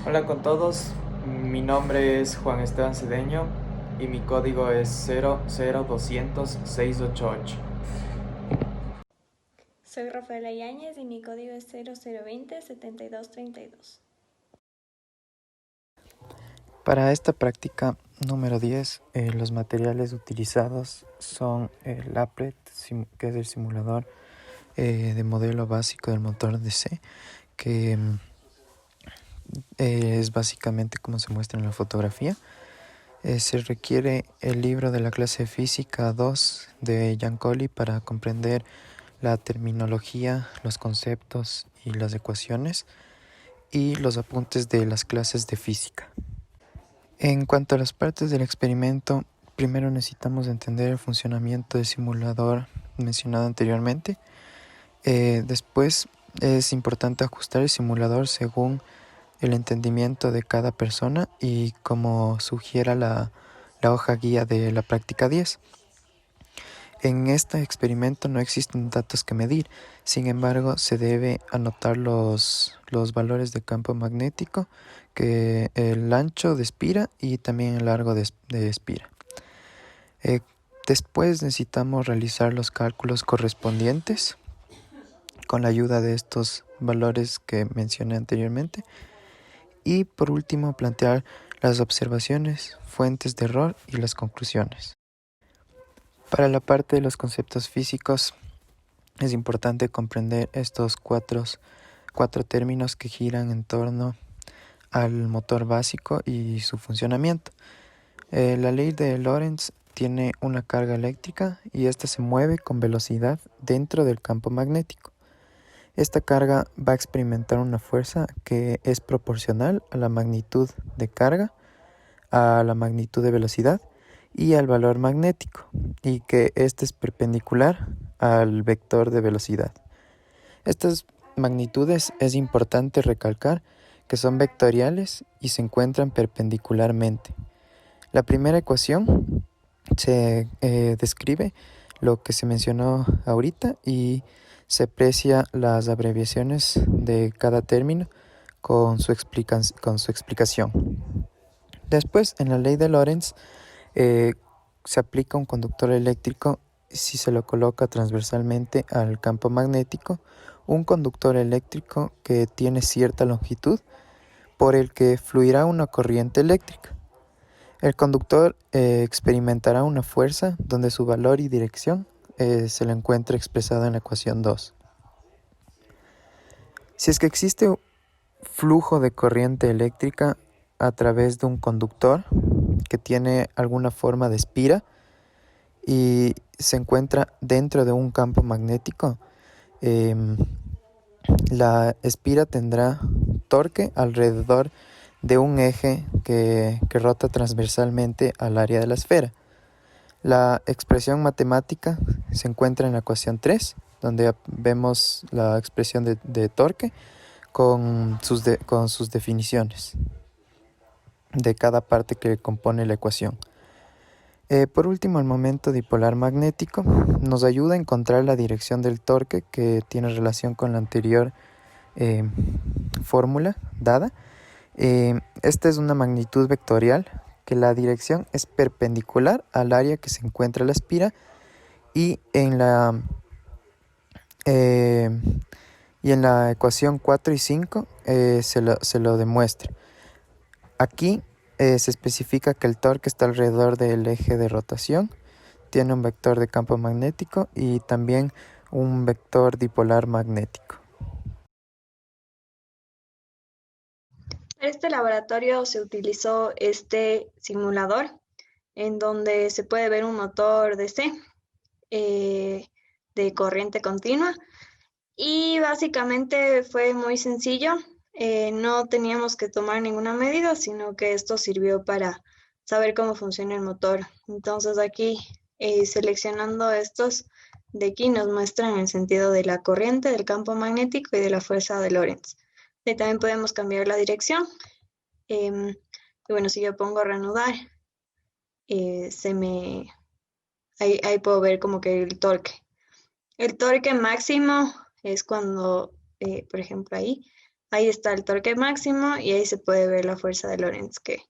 Hola con todos, mi nombre es Juan Esteban Cedeño y mi código es 00200-688. Soy Rafaela Yáñez y mi código es 0020-7232. Para esta práctica número 10, los materiales utilizados son el applet, que es el simulador de modelo básico del motor DC, que es básicamente como se muestra en la fotografía. Se requiere el libro de la clase Física 2 de Giancoli para comprender la terminología, los conceptos y las ecuaciones, y los apuntes de las clases de física. En cuanto a las partes del experimento, primero necesitamos entender el funcionamiento del simulador mencionado anteriormente. Después es importante ajustar el simulador según el entendimiento de cada persona y como sugiera la hoja guía de la práctica 10. En este experimento no existen datos que medir, sin embargo se debe anotar los valores de campo magnético, que el ancho de espira y también el largo de espira. Después necesitamos realizar los cálculos correspondientes con la ayuda de estos valores que mencioné anteriormente. Y por último plantear las observaciones, fuentes de error y las conclusiones. Para la parte de los conceptos físicos, es importante comprender estos cuatro términos que giran en torno al motor básico y su funcionamiento. La ley de Lorentz tiene una carga eléctrica y ésta se mueve con velocidad dentro del campo magnético. Esta carga va a experimentar una fuerza que es proporcional a la magnitud de carga, a la magnitud de velocidad y al valor magnético, y que éste es perpendicular al vector de velocidad. Estas magnitudes es importante recalcar que son vectoriales y se encuentran perpendicularmente. La primera ecuación se describe lo que se mencionó ahorita y se aprecia las abreviaciones de cada término con su explicación. Después, en la ley de Lorentz, se aplica un conductor eléctrico si se lo coloca transversalmente al campo magnético, un conductor eléctrico que tiene cierta longitud por el que fluirá una corriente eléctrica. El conductor experimentará una fuerza donde su valor y dirección se lo encuentra expresado en la ecuación 2. Si es que existe flujo de corriente eléctrica a través de un conductor que tiene alguna forma de espira y se encuentra dentro de un campo magnético, la espira tendrá torque alrededor de un eje que rota transversalmente al área de la esfera. La expresión matemática se encuentra en la ecuación 3, donde vemos la expresión de torque con sus definiciones de cada parte que compone la ecuación. Por último, el momento dipolar magnético nos ayuda a encontrar la dirección del torque, que tiene relación con la anterior fórmula dada. Esta es una magnitud vectorial, que la dirección es perpendicular al área que se encuentra la espira, y en la ecuación 4 y 5 se lo demuestra. Aquí se especifica que el torque está alrededor del eje de rotación, tiene un vector de campo magnético y también un vector dipolar magnético. En este laboratorio se utilizó este simulador en donde se puede ver un motor DC de corriente continua y básicamente fue muy sencillo. No teníamos que tomar ninguna medida, sino que esto sirvió para saber cómo funciona el motor. Entonces aquí seleccionando estos de aquí nos muestran el sentido de la corriente, del campo magnético y de la fuerza de Lorentz. Y también podemos cambiar la dirección. Y bueno, si yo pongo reanudar, ahí puedo ver como que el torque. El torque máximo es cuando, por ejemplo, ahí Ahí está el torque máximo y ahí se puede ver la fuerza de Lorentz, que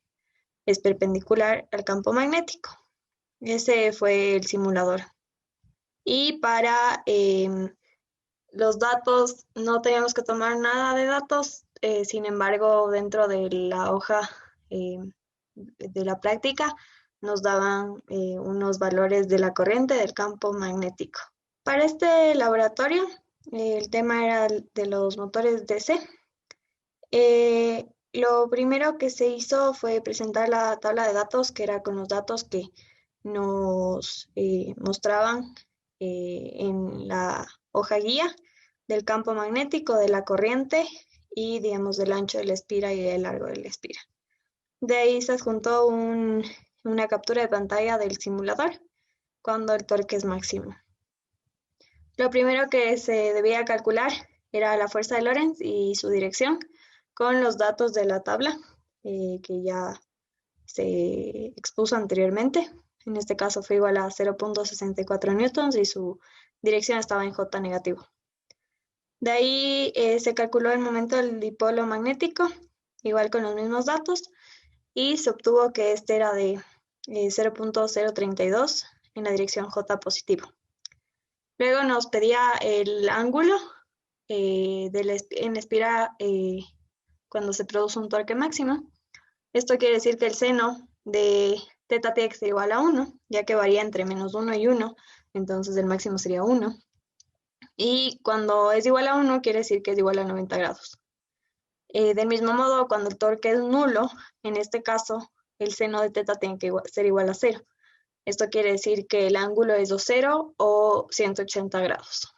es perpendicular al campo magnético. Ese fue el simulador. Y para los datos, no teníamos que tomar nada de datos, sin embargo, dentro de la hoja de la práctica, nos daban unos valores de la corriente del campo magnético. Para este laboratorio, el tema era de los motores DC. Lo primero que se hizo fue presentar la tabla de datos, que era con los datos que nos mostraban en la hoja guía del campo magnético, de la corriente y, digamos, del ancho de la espira y del largo de la espira. De ahí se adjuntó una captura de pantalla del simulador cuando el torque es máximo. Lo primero que se debía calcular era la fuerza de Lorentz y su dirección con los datos de la tabla que ya se expuso anteriormente. En este caso fue igual a 0.64 newtons y su dirección estaba en J negativo. De ahí se calculó el momento del dipolo magnético, igual con los mismos datos, y se obtuvo que este era de 0.032 en la dirección J positivo. Luego nos pedía el ángulo en la espira cuando se produce un torque máximo. Esto quiere decir que el seno de θ tiene que ser igual a 1, ya que varía entre menos 1 y 1, entonces el máximo sería 1. Y cuando es igual a 1, quiere decir que es igual a 90 grados. Del mismo modo, cuando el torque es nulo, en este caso, el seno de θ tiene que ser igual a 0. Esto quiere decir que el ángulo es o 0 o 180 grados.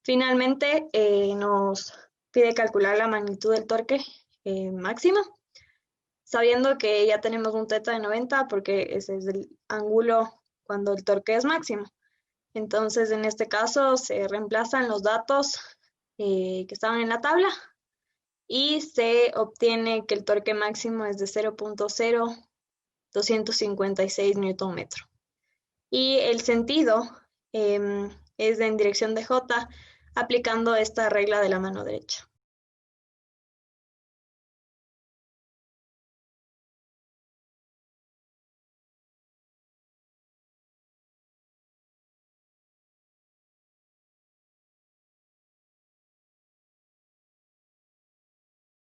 Finalmente, nos pide calcular la magnitud del torque máximo, sabiendo que ya tenemos un θ de 90 porque ese es el ángulo cuando el torque es máximo. Entonces, en este caso, se reemplazan los datos que estaban en la tabla y se obtiene que el torque máximo es de 0.0256 Nm. Y el sentido es en dirección de J, aplicando esta regla de la mano derecha.